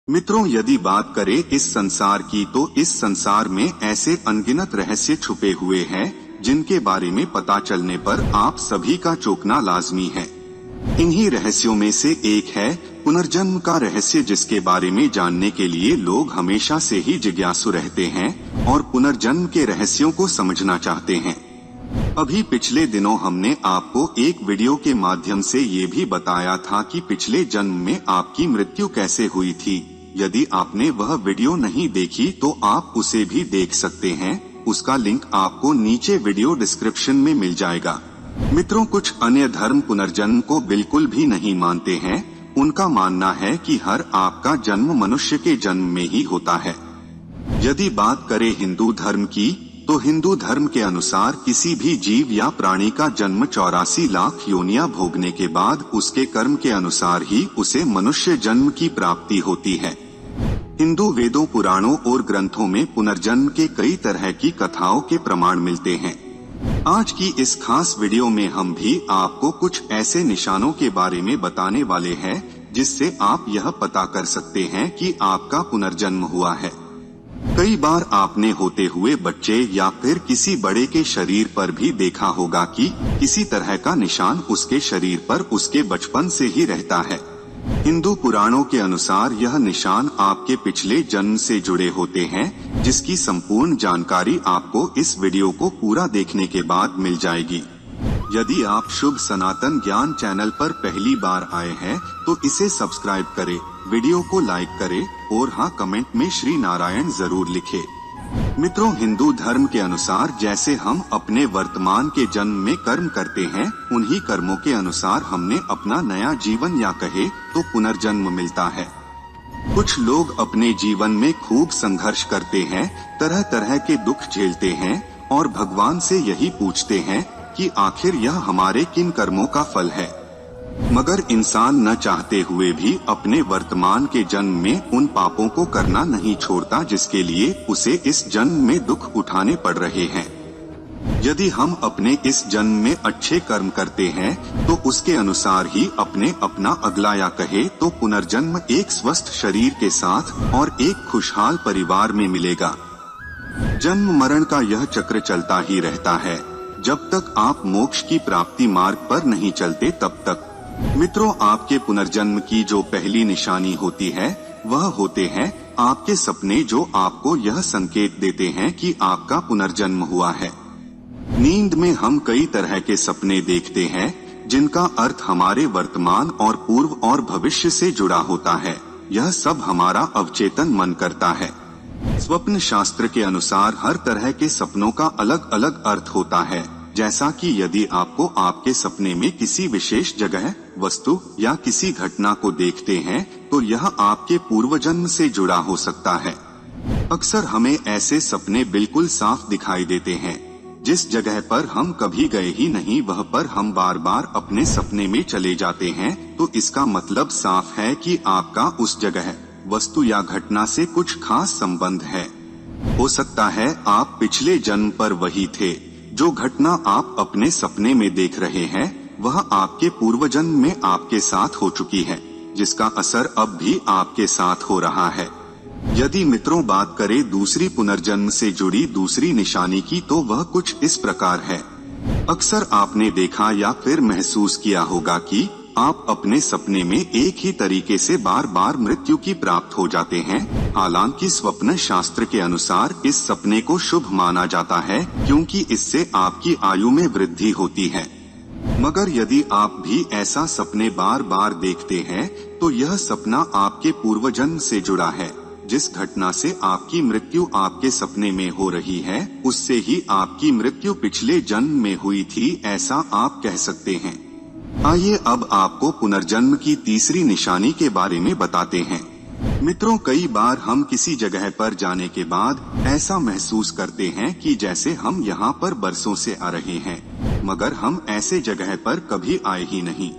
मित्रों, यदि बात करें इस संसार की तो इस संसार में ऐसे अनगिनत रहस्य छुपे हुए हैं जिनके बारे में पता चलने पर आप सभी का चौंकना लाजमी है। इन्हीं रहस्यों में से एक है पुनर्जन्म का रहस्य, जिसके बारे में जानने के लिए लोग हमेशा से ही जिज्ञासु रहते हैं और पुनर्जन्म के रहस्यों को समझना चाहते हैं। अभी पिछले दिनों हमने आपको एक वीडियो के माध्यम से ये भी बताया था कि पिछले जन्म में आपकी मृत्यु कैसे हुई थी। यदि आपने वह वीडियो नहीं देखी तो आप उसे भी देख सकते हैं। उसका लिंक आपको नीचे वीडियो डिस्क्रिप्शन में मिल जाएगा। मित्रों, कुछ अन्य धर्म पुनर्जन्म को बिल्कुल भी नहीं मानते हैं। उनका मानना है कि हर आपका जन्म मनुष्य के जन्म में ही होता है। यदि बात करें हिंदू धर्म की तो हिंदू धर्म के अनुसार किसी भी जीव या प्राणी का जन्म 84 लाख योनियां भोगने के बाद उसके कर्म के अनुसार ही उसे मनुष्य जन्म की प्राप्ति होती है। हिंदू वेदों, पुराणों और ग्रंथों में पुनर्जन्म के कई तरह की कथाओं के प्रमाण मिलते हैं। आज की इस खास वीडियो में हम भी आपको कुछ ऐसे निशानों के बारे में बताने वाले हैं जिससे आप यह पता कर सकते हैं कि आपका पुनर्जन्म हुआ है। कई बार आपने होते हुए बच्चे या फिर किसी बड़े के शरीर पर भी देखा होगा कि किसी तरह का निशान उसके शरीर पर उसके बचपन से ही रहता है। हिंदू पुराणों के अनुसार यह निशान आपके पिछले जन्म से जुड़े होते हैं, जिसकी संपूर्ण जानकारी आपको इस वीडियो को पूरा देखने के बाद मिल जाएगी। यदि आप शुभ सनातन ज्ञान चैनल पर पहली बार आए हैं तो इसे सब्सक्राइब करें, वीडियो को लाइक करें और हाँ, कमेंट में श्री नारायण जरूर लिखें। मित्रों, हिंदू धर्म के अनुसार जैसे हम अपने वर्तमान के जन्म में कर्म करते हैं, उन्हीं कर्मों के अनुसार हमने अपना नया जीवन या कहे तो पुनर्जन्म मिलता है। कुछ लोग अपने जीवन में खूब संघर्ष करते हैं, तरह तरह के दुख झेलते हैं और भगवान से यही पूछते हैं कि आखिर यह हमारे किन कर्मों का फल है। मगर इंसान न चाहते हुए भी अपने वर्तमान के जन्म में उन पापों को करना नहीं छोड़ता जिसके लिए उसे इस जन्म में दुख उठाने पड़ रहे हैं। यदि हम अपने इस जन्म में अच्छे कर्म करते हैं तो उसके अनुसार ही अपना अगला या कहे तो पुनर्जन्म एक स्वस्थ शरीर के साथ और एक खुशहाल परिवार में मिलेगा। जन्म मरण का यह चक्र चलता ही रहता है। जब तक आप मोक्ष की प्राप्ति मार्ग पर नहीं चलते तब तक। मित्रों, आपके पुनर्जन्म की जो पहली निशानी होती है वह होते हैं आपके सपने, जो आपको यह संकेत देते हैं कि आपका पुनर्जन्म हुआ है। नींद में हम कई तरह के सपने देखते हैं जिनका अर्थ हमारे वर्तमान और पूर्व और भविष्य से जुड़ा होता है। यह सब हमारा अवचेतन मन करता है। स्वप्न शास्त्र के अनुसार हर तरह के सपनों का अलग अलग अर्थ होता है। जैसा कि यदि आपको आपके सपने में किसी विशेष जगह, वस्तु या किसी घटना को देखते हैं तो यह आपके पूर्वजन्म से जुड़ा हो सकता है। अक्सर हमें ऐसे सपने बिल्कुल साफ दिखाई देते हैं। जिस जगह पर हम कभी गए ही नहीं वह पर हम बार बार अपने सपने में चले जाते हैं, तो इसका मतलब साफ है कि आपका उस जगह, वस्तु या घटना से कुछ खास संबंध है। हो सकता है आप पिछले जन्म पर वही थे। जो घटना आप अपने सपने में देख रहे हैं वह आपके पूर्वजन्म में आपके साथ हो चुकी है, जिसका असर अब भी आपके साथ हो रहा है। यदि मित्रों बात करें दूसरी पुनर्जन्म से जुड़ी दूसरी निशानी की तो वह कुछ इस प्रकार है। अक्सर आपने देखा या फिर महसूस किया होगा कि आप अपने सपने में एक ही तरीके से बार बार मृत्यु की प्राप्त हो जाते हैं। हालांकि स्वप्न शास्त्र के अनुसार इस सपने को शुभ माना जाता है क्योंकि इससे आपकी आयु में वृद्धि होती है। मगर यदि आप भी ऐसा सपने बार बार देखते हैं तो यह सपना आपके पूर्वजन्म से जुड़ा है। जिस घटना से आपकी मृत्यु आपके सपने में हो रही है उससे ही आपकी मृत्यु पिछले जन्म में हुई थी, ऐसा आप कह सकते हैं। आइए अब आपको पुनर्जन्म की तीसरी निशानी के बारे में बताते हैं। मित्रों, कई बार हम किसी जगह पर जाने के बाद ऐसा महसूस करते हैं कि जैसे हम यहाँ पर बरसों से आ रहे हैं, मगर हम ऐसे जगह पर कभी आए ही नहीं।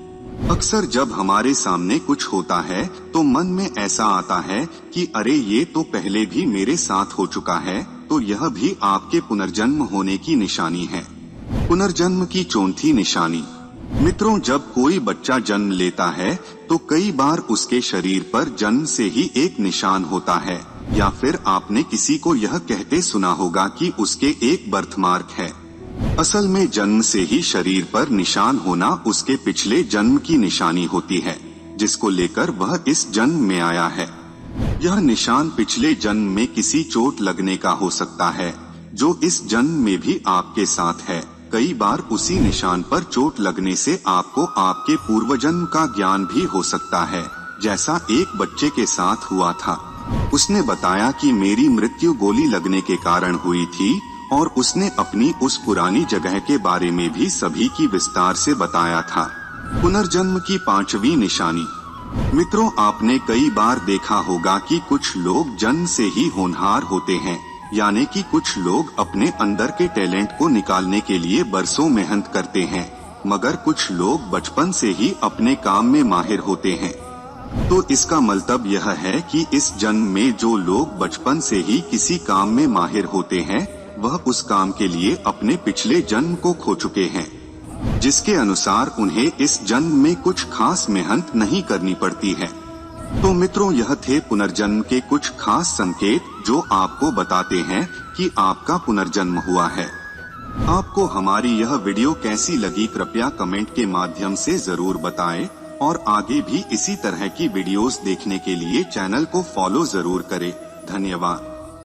अक्सर जब हमारे सामने कुछ होता है तो मन में ऐसा आता है कि अरे ये तो पहले भी मेरे साथ हो चुका है, तो यह भी आपके पुनर्जन्म होने की निशानी है। पुनर्जन्म की चौथी निशानी। मित्रों, जब कोई बच्चा जन्म लेता है तो कई बार उसके शरीर पर जन्म से ही एक निशान होता है, या फिर आपने किसी को यह कहते सुना होगा कि उसके एक बर्थमार्क है। असल में जन्म से ही शरीर पर निशान होना उसके पिछले जन्म की निशानी होती है, जिसको लेकर वह इस जन्म में आया है। यह निशान पिछले जन्म में किसी चोट लगने का हो सकता है, जो इस जन्म में भी आपके साथ है। कई बार उसी निशान पर चोट लगने से आपको आपके पूर्वजन्म का ज्ञान भी हो सकता है, जैसा एक बच्चे के साथ हुआ था। उसने बताया कि मेरी मृत्यु गोली लगने के कारण हुई थी, और उसने अपनी उस पुरानी जगह के बारे में भी सभी की विस्तार से बताया था। पुनर्जन्म की 5वीं निशानी। मित्रों, आपने कई बार देखा होगा कि कुछ लोग जन्म से ही होनहार होते हैं, यानी कि कुछ लोग अपने अंदर के टैलेंट को निकालने के लिए बरसों मेहनत करते हैं, मगर कुछ लोग बचपन से ही अपने काम में माहिर होते हैं। तो इसका मतलब यह है कि इस जन्म में जो लोग बचपन से ही किसी काम में माहिर होते हैं, वह उस काम के लिए अपने पिछले जन्म को खो चुके हैं, जिसके अनुसार उन्हें इस जन्म में कुछ खास मेहनत नहीं करनी पड़ती है। तो मित्रों, यह थे पुनर्जन्म के कुछ खास संकेत जो आपको बताते हैं कि आपका पुनर्जन्म हुआ है। आपको हमारी यह वीडियो कैसी लगी, कृपया कमेंट के माध्यम से जरूर बताएं, और आगे भी इसी तरह की वीडियोस देखने के लिए चैनल को फॉलो जरूर करें। धन्यवाद।